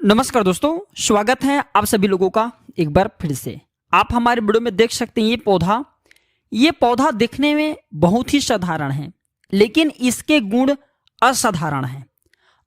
नमस्कार दोस्तों, स्वागत है आप सभी लोगों का एक बार फिर से। आप हमारे वीडियो में देख सकते हैं ये पौधा दिखने में बहुत ही साधारण है, लेकिन इसके गुण असाधारण हैं।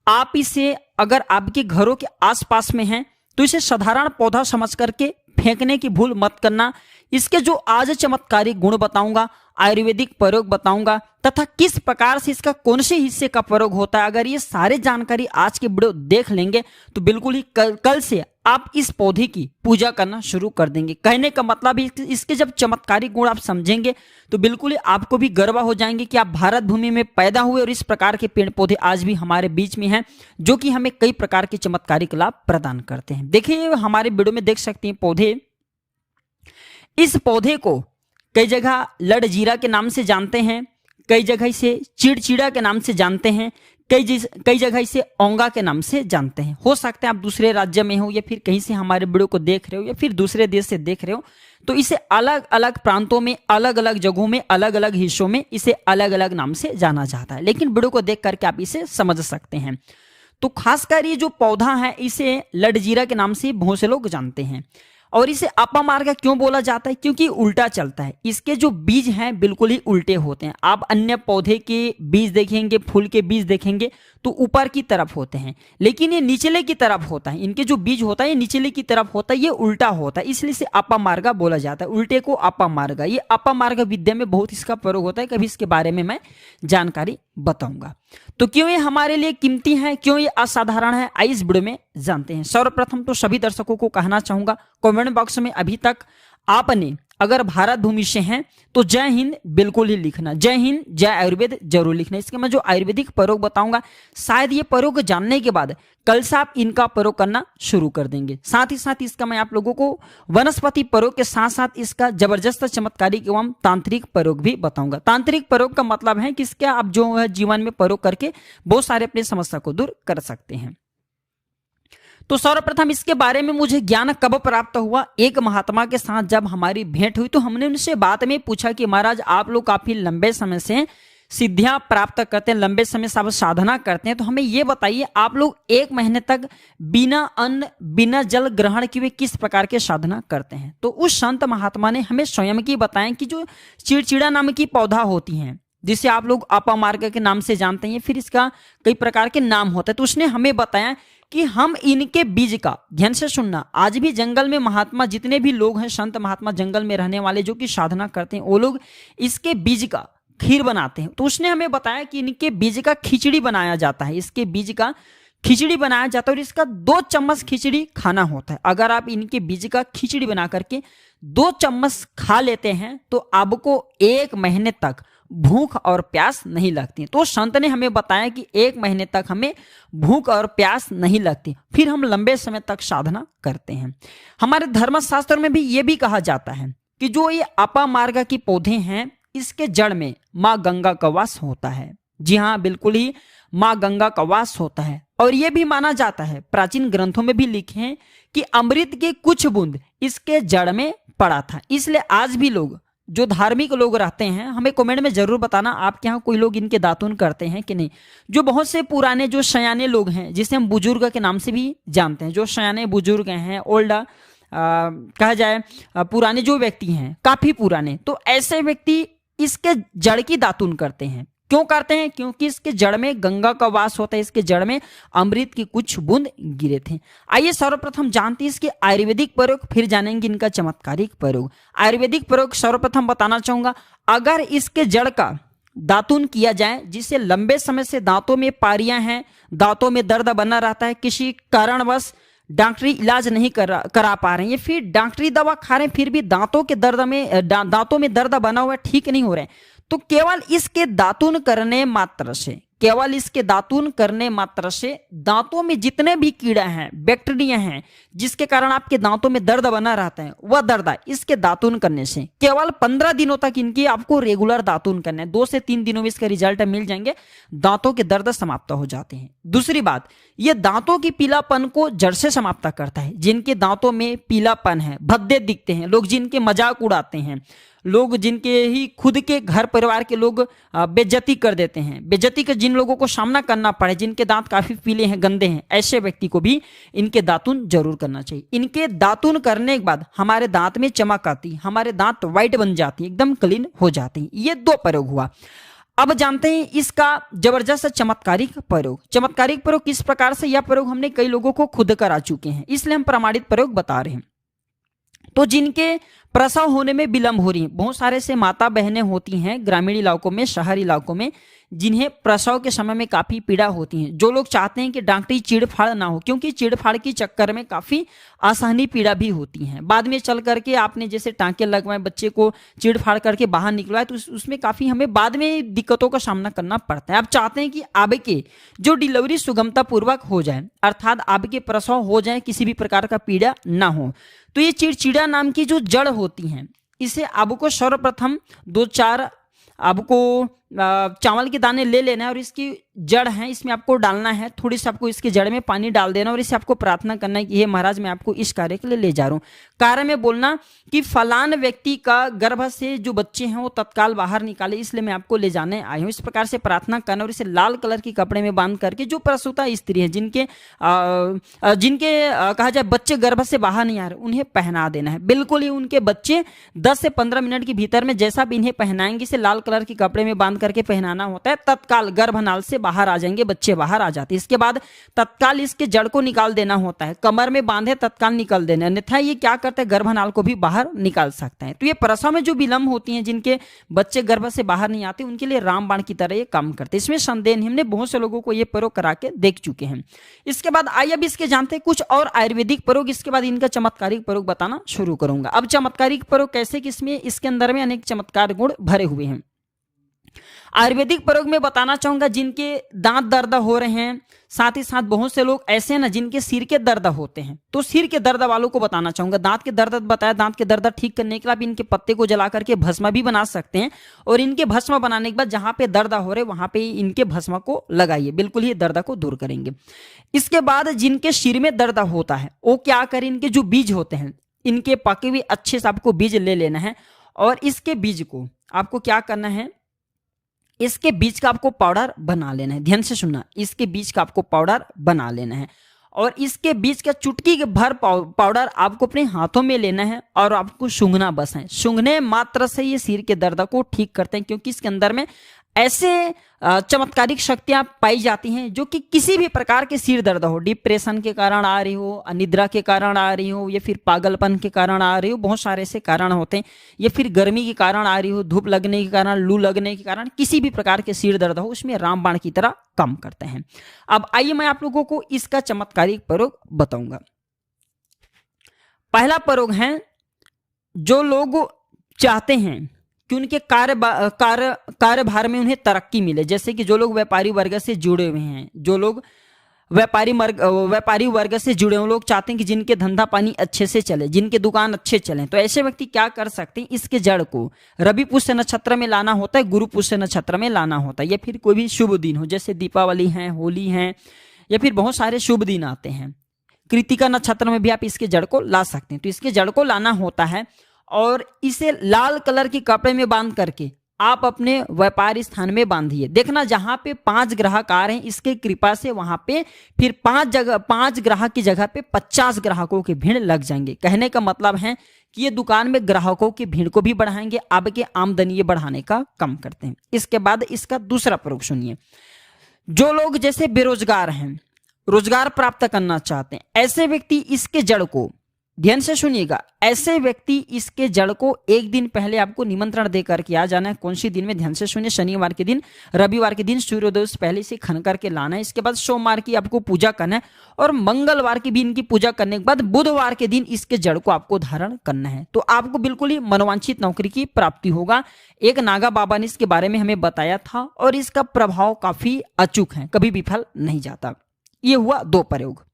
आप इसे अगर आपके घरों के आसपास में हैं तो इसे साधारण पौधा समझ करके फेंकने की भूल मत करना। इसके जो आज चमत्कारी गुण बताऊंगा, आयुर्वेदिक प्रयोग बताऊंगा तथा किस प्रकार से इसका कौन से हिस्से का प्रयोग होता है, अगर ये सारे जानकारी आज के वीडियो देख लेंगे तो बिल्कुल ही कल से आप इस पौधे की पूजा करना शुरू कर देंगे। कहने का मतलब इसके जब चमत्कारी गुण आप समझेंगे तो बिल्कुल ही आपको भी गर्व हो जाएंगे कि आप भारत भूमि में पैदा हुए और इस प्रकार के पेड़ पौधे आज भी हमारे बीच में हैं, जो कि हमें कई प्रकार के चमत्कारिक लाभ प्रदान करते हैं। देखिए, हमारे वीडियो में देख सकते हैं पौधे। इस पौधे को कई जगह लड़जीरा के नाम से जानते हैं, कई जगह इसे चिड़चिड़ा के नाम से जानते हैं, कई जगह इसे ओंगा के नाम से जानते हैं। हो सकता है आप दूसरे राज्य में हो या फिर कहीं से हमारे वीडियो को देख रहे हो या फिर दूसरे देश से देख रहे हो, तो इसे अलग अलग प्रांतों में, अलग अलग जगहों में, अलग अलग हिस्सों में इसे अलग अलग नाम से जाना जाता है, लेकिन वीडियो को देख करके आप इसे समझ सकते हैं। तो खासकर ये जो पौधा है इसे लड़जीरा के नाम से बहुत से लोग जानते हैं। और इसे अपामार्ग क्यों बोला जाता है? क्योंकि उल्टा चलता है। इसके जो बीज हैं बिल्कुल ही उल्टे होते हैं। आप अन्य पौधे के बीज देखेंगे, फूल के बीज देखेंगे तो ऊपर की तरफ होते हैं, लेकिन ये निचले की तरफ होता है। इनके जो बीज होता है ये निचले की तरफ होता है, ये उल्टा होता है, इसलिए इसे अपामार्ग बोला जाता है। उल्टे को अपामार्ग। ये अपामार्ग विद्या में बहुत इसका प्रयोग होता है, कभी इसके बारे में मैं जानकारी बताऊंगा। तो क्यों ये हमारे लिए कीमती है, क्यों ये असाधारण है, आइए इस वीडियो में जानते हैं। सर्वप्रथम तो सभी दर्शकों को कहना चाहूंगा, कमेंट बॉक्स में अभी तक आपने अगर भारत भूमि से हैं तो जय हिंद बिल्कुल ही लिखना, जय हिंद जय आयुर्वेद जरूर लिखना। इसके मैं जो आयुर्वेदिक प्रयोग बताऊंगा, शायद ये प्रयोग जानने के बाद कल से आप इनका प्रयोग करना शुरू कर देंगे। साथ ही साथ इसका मैं आप लोगों को वनस्पति प्रयोग के साथ साथ इसका जबरदस्त चमत्कारिक एवं तांत्रिक प्रयोग भी बताऊंगा। तांत्रिक प्रयोग का मतलब है कि इसका आप जो है जीवन में प्रयोग करके बहुत सारे अपनी समस्या को दूर कर सकते हैं। तो सर्वप्रथम इसके बारे में मुझे ज्ञान कब प्राप्त हुआ? एक महात्मा के साथ जब हमारी भेंट हुई तो हमने उनसे बाद में पूछा कि महाराज, आप लोग काफी लंबे समय से सिद्धियां प्राप्त करते हैं, लंबे समय से आप साधना करते हैं, तो हमें ये बताइए आप लोग 1 महीने तक बिना अन्न बिना जल ग्रहण किए किस प्रकार के साधना करते हैं? तो उस संत महात्मा ने हमें स्वयं की बताया कि जो चिड़चिड़ा नाम की पौधा होती हैं, जिसे आप लोग अपामार्ग के नाम से जानते हैं, फिर इसका कई प्रकार के नाम होते हैं, तो उसने हमें बताया कि हम इनके बीज का, ध्यान से सुनना, आज भी जंगल में महात्मा जितने भी लोग हैं, संत महात्मा जंगल में रहने वाले जो कि साधना करते हैं, वो लोग इसके बीज का खीर बनाते हैं। तो उसने हमें बताया कि इनके बीज का खिचड़ी बनाया जाता है, इसके बीज का खिचड़ी बनाया जाता है और इसका 2 चम्मच खिचड़ी खाना होता है। अगर आप इनके बीज का खिचड़ी बना करके 2 चम्मच खा लेते हैं तो आपको 1 महीने तक भूख और प्यास नहीं लगती। तो संत ने हमें बताया कि 1 महीने तक हमें भूख और प्यास नहीं लगती, फिर हम लंबे समय तक साधना करते हैं। हमारे धर्मशास्त्र में भी ये भी कहा जाता है कि जो ये अपामार्ग की पौधे हैं, इसके जड़ में माँ गंगा का वास होता है। जी हाँ, बिल्कुल ही माँ गंगा का वास होता है। और यह भी माना जाता है, प्राचीन ग्रंथों में भी लिखे हैं कि अमृत के कुछ बूंद इसके जड़ में पड़ा था। इसलिए आज भी लोग, जो धार्मिक लोग रहते हैं, हमें कमेंट में जरूर बताना आपके यहाँ कोई लोग इनके दातुन करते हैं कि नहीं। जो बहुत से पुराने जो सयाने लोग हैं, जिसे हम बुजुर्ग के नाम से भी जानते हैं, जो सयाने बुजुर्ग हैं, ओल्ड कहा जाए, पुराने जो व्यक्ति हैं, काफी पुराने, तो ऐसे व्यक्ति इसके जड़ की दातुन करते हैं। क्यों करते हैं? क्योंकि इसके जड़ में गंगा का वास होता है, इसके जड़ में अमृत की कुछ बूंद गिरे थे। आइए सर्वप्रथम जानते हैं इसके आयुर्वेदिक प्रयोग, फिर जानेंगे इनका चमत्कारिक प्रयोग। आयुर्वेदिक प्रयोग सर्वप्रथम बताना चाहूंगा, अगर इसके जड़ का दातुन किया जाए, जिससे लंबे समय से दांतों में पारियां हैं, दांतों में दर्द बना रहता है, किसी कारणवश डॉक्टरी इलाज नहीं करा पा रहे हैं, फिर डॉक्टरी दवा खा रहे हैं, फिर भी दांतों के दर्द में दांतों में दर्द बना हुआ ठीक नहीं हो रहे हैं, तो केवल इसके दातुन करने मात्र से, केवल इसके दातुन करने मात्र से दांतों में जितने भी कीड़ा हैं, बैक्टीरिया हैं, जिसके कारण आपके दांतों में दर्द बना रहता है, वह दर्द इसके दातुन करने से केवल 15 दिनों तक इनकी आपको रेगुलर दातुन करना है। 2 से 3 दिनों में इसके रिजल्ट मिल जाएंगे, दांतों के दर्द समाप्त हो जाते हैं। दूसरी बात, ये दांतों की पीलापन को जड़ से समाप्त करता है। जिनके दांतों में पीलापन है, भद्दे दिखते हैं, लोग जिनके मजाक उड़ाते हैं, लोग जिनके ही खुद के घर परिवार के लोग बेइज्जती कर देते हैं, बेइज्जती का जिन लोगों को सामना करना पड़े, जिनके दांत काफी पीले हैं, गंदे हैं, ऐसे व्यक्ति को भी इनके दातुन जरूर करना चाहिए। इनके दातुन करने के बाद हमारे दांत में चमक आती, हमारे दांत व्हाइट बन जाती, एकदम क्लीन हो जाती। ये 2 प्रयोग हुआ। अब जानते हैं इसका जबरदस्त चमत्कारिक प्रयोग। चमत्कारिक प्रयोग किस प्रकार से, यह प्रयोग हमने कई लोगों को खुद करा चुके हैं, इसलिए हम प्रमाणित प्रयोग बता रहे हैं। तो जिनके प्रसव होने में विलंब हो रही है, बहुत सारे से माता बहनें होती हैं ग्रामीण इलाकों में, शहरी इलाकों में, जिन्हें प्रसव के समय में काफी पीड़ा होती है, जो लोग चाहते हैं कि डॉक्टरी चीड़फाड़ ना हो, क्योंकि चीड़फाड़ के चक्कर में काफी असहनीय पीड़ा भी होती है। बाद में चल करके आपने जैसे टांके लगवाए, बच्चे को चीड़फाड़ करके बाहर निकलवाए, तो उसमें काफी हमें बाद में दिक्कतों का सामना करना पड़ता है। आप चाहते हैं कि आपके जो डिलीवरी सुगमता पूर्वक हो जाए, अर्थात आपके प्रसव हो जाए, किसी भी प्रकार का पीड़ा ना हो। तो ये चिड़चिड़ा नाम की जो जड़ होती हैं, इसे आपको सर्वप्रथम 2-4 आपको चावल के दाने ले लेना है और इसकी जड़ है, इसमें आपको डालना है, थोड़ी सी आपको इसके जड़ में पानी डाल देना और इसे आपको प्रार्थना करना है कि हे महाराज मैं आपको इस कार्य के लिए ले जा रहा हूँ। कार्य में बोलना कि फलान व्यक्ति का गर्भ से जो बच्चे हैं वो तत्काल बाहर निकाले, इसलिए मैं आपको ले जाने आया हूँ। इस प्रकार से प्रार्थना करना और इसे लाल कलर के कपड़े में बांध करके जो प्रसूता स्त्री है, जिनके कहा जाए बच्चे गर्भ से बाहर नहीं आ रहे, उन्हें पहना देना है। बिल्कुल ही उनके बच्चे 10 से 15 मिनट के भीतर में जैसा भी इन्हें पहनाएंगे, इसे लाल कलर के कपड़े में बांध करके पहनाना होता है, तत्काल गर्भनाल से बाहर आ जाएंगे, बच्चे बाहर आ जाते हैं। इसके बाद तत्काल इसके जड़ को निकाल देना होता है, कमर में बांधे तत्काल निकाल देना, अन्यथा ये क्या करते हैं, गर्भनाल को भी बाहर निकाल सकते हैं। तो ये प्रसव में जो विलंब होती हैं, जिनके बच्चे गर्भ से बाहर नहीं आते, उनके लिए रामबाण की तरह ये काम करते हैं। इसमें संदेह नहीं, हमने बहुत से लोगों को ये प्रयोग करा के देख चुके हैं। इसके बाद आइए अब इसके जानते हैं कुछ और आयुर्वेदिक प्रयोग, इसके बाद इनका चमत्कारिक प्रयोग बताना शुरू करूंगा। अब चमत्कारिक प्रयोग कैसे, किसमें इसके अंदर में अनेक चमत्कार गुण भरे हुए हैं। आयुर्वेदिक प्रयोग में बताना चाहूंगा, जिनके दांत दर्द हो रहे हैं, साथ ही साथ बहुत से लोग ऐसे हैं ना जिनके सिर के दर्द होते हैं, तो सिर के दर्द वालों को बताना चाहूंगा। दांत के दर्द बताया, दांत के दर्द ठीक करने के लिए आप इनके पत्ते को जला करके भस्म भी बना सकते हैं और इनके भस्म बनाने के बाद जहां पे दर्द हो रहे वहां पे इनके भस्म को लगाइए, बिल्कुल ही दर्द को दूर करेंगे। इसके बाद जिनके सिर में दर्द होता है वो क्या करें, इनके जो बीज होते हैं, इनके पके हुए अच्छे से आपको बीज ले लेना है और इसके बीज को आपको क्या करना है, इसके बीज का आपको पाउडर बना लेना है। ध्यान से सुनना, इसके बीज का आपको पाउडर बना लेना है और इसके बीज का चुटकी के भर पाउडर आपको अपने हाथों में लेना है और आपको सूंघना बस है। सूंघने मात्र से ये सिर के दर्द को ठीक करते हैं, क्योंकि इसके अंदर में ऐसे चमत्कारिक शक्तियां पाई जाती हैं जो कि किसी भी प्रकार के सिर दर्द हो, डिप्रेशन के कारण आ रही हो, अनिद्रा के कारण आ रही हो, या फिर पागलपन के कारण आ रही हो, बहुत सारे ऐसे कारण होते हैं, या फिर गर्मी के कारण आ रही हो, धूप लगने के कारण, लू लगने के कारण, किसी भी प्रकार के सिर दर्द हो, उसमें रामबाण की तरह काम करते हैं। अब आइए मैं आप लोगों को इसका चमत्कारिक प्रयोग बताऊंगा। पहला प्रयोग है, जो लोग चाहते हैं कि उनके कार्यभार में उन्हें तरक्की मिले, जैसे कि जो लोग व्यापारी वर्ग से जुड़े हुए हैं, जो लोग व्यापारी वर्ग से जुड़े हुए लोग चाहते हैं कि जिनके धंधा पानी अच्छे से चले, जिनके दुकान अच्छे चलें, तो ऐसे व्यक्ति क्या कर सकते हैं, इसके जड़ को रवि पुष्य नक्षत्र में लाना होता है, गुरु पुष्य नक्षत्र में लाना होता है, या फिर कोई भी शुभ दिन हो, जैसे दीपावली है, होली है, या फिर बहुत सारे शुभ दिन आते हैं, कृतिका नक्षत्र में भी आप इसके जड़ को ला सकते हैं। तो इसके जड़ को लाना होता है और इसे लाल कलर के कपड़े में बांध करके आप अपने व्यापारी स्थान में बांधिए। देखना जहां पे 5 ग्राहक आ रहे हैं, इसके कृपा से वहां पे फिर 5 ग्राहक की जगह पे 50 ग्राहकों की भीड़ लग जाएंगे। कहने का मतलब है कि ये दुकान में ग्राहकों की भीड़ को भी बढ़ाएंगे, आपके आमदनी बढ़ाने का काम करते हैं। इसके बाद इसका दूसरा प्रयोग सुनिए। जो लोग जैसे बेरोजगार हैं, रोजगार प्राप्त करना चाहते हैं, ऐसे व्यक्ति इसके जड़ को, ध्यान से सुनिएगा, ऐसे व्यक्ति इसके जड़ को एक दिन पहले आपको निमंत्रण देकर के आ जाना है। कौन सी दिन में, ध्यान से सुनिए, शनिवार के दिन, रविवार के दिन सूर्योदय से पहले से खन करके लाना है। इसके बाद सोमवार की आपको पूजा करना है और मंगलवार की भी इनकी पूजा करने के बाद बुधवार के दिन इसके जड़ को आपको धारण करना है। तो आपको बिल्कुल ही मनोवांछित नौकरी की प्राप्ति होगा। एक नागा बाबा ने इसके बारे में हमें बताया था और इसका प्रभाव काफी अचूक है, कभी विफल नहीं जाता। ये हुआ 2 प्रयोग।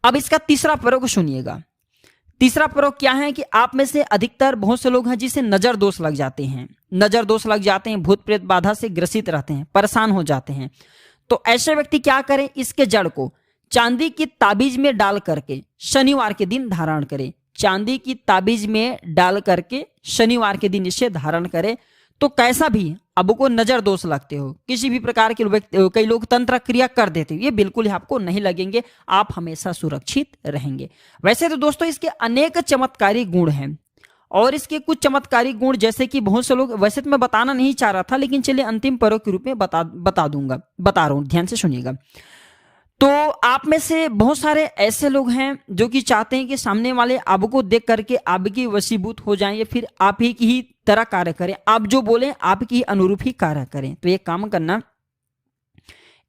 अब इसका तीसरा प्रयोग सुनिएगा। तीसरा प्रयोग क्या है कि आप में से अधिकतर बहुत से लोग हैं जिसे नजर दोष लग जाते हैं, नजर दोष लग जाते हैं, भूत प्रेत बाधा से ग्रसित रहते हैं, परेशान हो जाते हैं। तो ऐसे व्यक्ति क्या करें, इसके जड़ को चांदी की ताबीज में डाल करके शनिवार के दिन धारण करें। चांदी की ताबीज में डाल करके शनिवार के दिन इसे धारण करें तो कैसा भी आपको नजर दोष लगते हो, किसी भी प्रकार के कई लोग तंत्र क्रिया कर देते हो, ये बिल्कुल ही आपको नहीं लगेंगे, आप हमेशा सुरक्षित रहेंगे। वैसे तो दोस्तों इसके अनेक चमत्कारी गुण हैं और इसके कुछ चमत्कारी गुण जैसे कि बहुत से लोग, वैसे तो मैं बताना नहीं चाह रहा था लेकिन चलिए अंतिम प्रयोग के रूप में बता रहा हूं, ध्यान से सुनिएगा। तो आप में से बहुत सारे ऐसे लोग हैं जो कि चाहते हैं कि सामने वाले आपको देख करके आपकी वशीभूत हो जाएं या फिर आप ही की ही तरह कार्य करें, आप जो बोले आपकी ही अनुरूप ही कार्य करें। तो ये काम करना,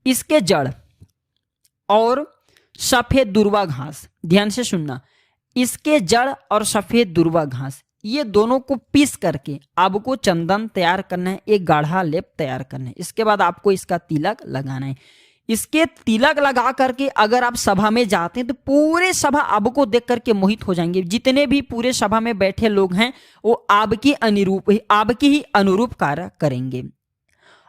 इसके जड़ और सफेद दुर्वा घास, ध्यान से सुनना, इसके जड़ और सफेद दुर्वा घास ये दोनों को पीस करके आपको चंदन तैयार करना है, एक गाढ़ा लेप तैयार करना है। इसके बाद आपको इसका तिलक लगाना है। इसके तिलक लगा करके अगर आप सभा में जाते हैं तो पूरे सभा आपको देख करके मोहित हो जाएंगे। जितने भी पूरे सभा में बैठे लोग हैं वो आपकी ही अनुरूप कार्य करेंगे।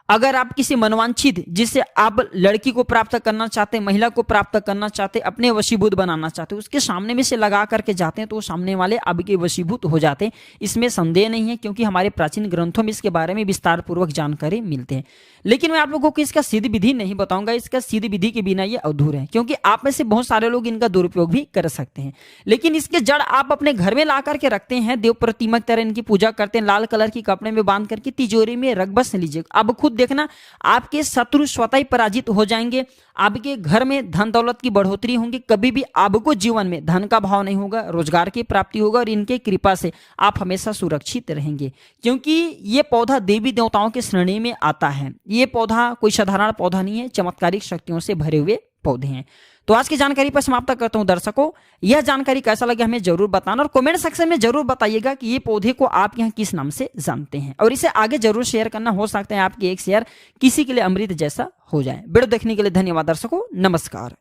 अगर आप किसी मनवांछित, जिससे आप लड़की को प्राप्त करना चाहते हैं, महिला को प्राप्त करना चाहते हैं, अपने वशीभूत बनाना चाहते हैं, उसके सामने में से लगा करके जाते हैं तो सामने वाले आपके वशीभूत हो जाते हैं, इसमें संदेह नहीं है, क्योंकि हमारे प्राचीन ग्रंथों में इसके बारे में विस्तार पूर्वक जानकारी मिलते हैं। लेकिन मैं आप लोगों को इसका सिद्ध विधि नहीं बताऊंगा, इसका सिद्ध विधि के बिना ये अधूरा है, क्योंकि आप में से बहुत सारे लोग इनका दुरुपयोग भी कर सकते हैं। लेकिन इसके जड़ आप अपने घर में ला करके रखते हैं, देव प्रतिमा की तरह इनकी पूजा करते हैं, लाल कलर की कपड़े में बांध करके तिजोरी में रख बस लीजिए। अब खुद देखना आपके शत्रु स्वतः ही पराजित हो जाएंगे, आपके घर में धन दौलत की बढ़ोतरी होंगी, कभी भी आपको जीवन में धन का भाव नहीं होगा, रोजगार की प्राप्ति होगा और इनके कृपा से आप हमेशा सुरक्षित रहेंगे। क्योंकि ये पौधा देवी देवताओं के श्रेणी में आता है, ये पौधा कोई साधारण पौधा नहीं है, चमत्कारिक शक्तियों से भरे हुए पौधे हैं। तो आज की जानकारी पर समाप्त करता हूं। दर्शकों, यह जानकारी कैसा लगा हमें जरूर बताना और कमेंट सेक्शन में जरूर बताइएगा कि ये पौधे को आप यहाँ किस नाम से जानते हैं, और इसे आगे जरूर शेयर करना, हो सकता है आपकी एक शेयर किसी के लिए अमृत जैसा हो जाए। वीडियो देखने के लिए धन्यवाद दर्शकों, नमस्कार।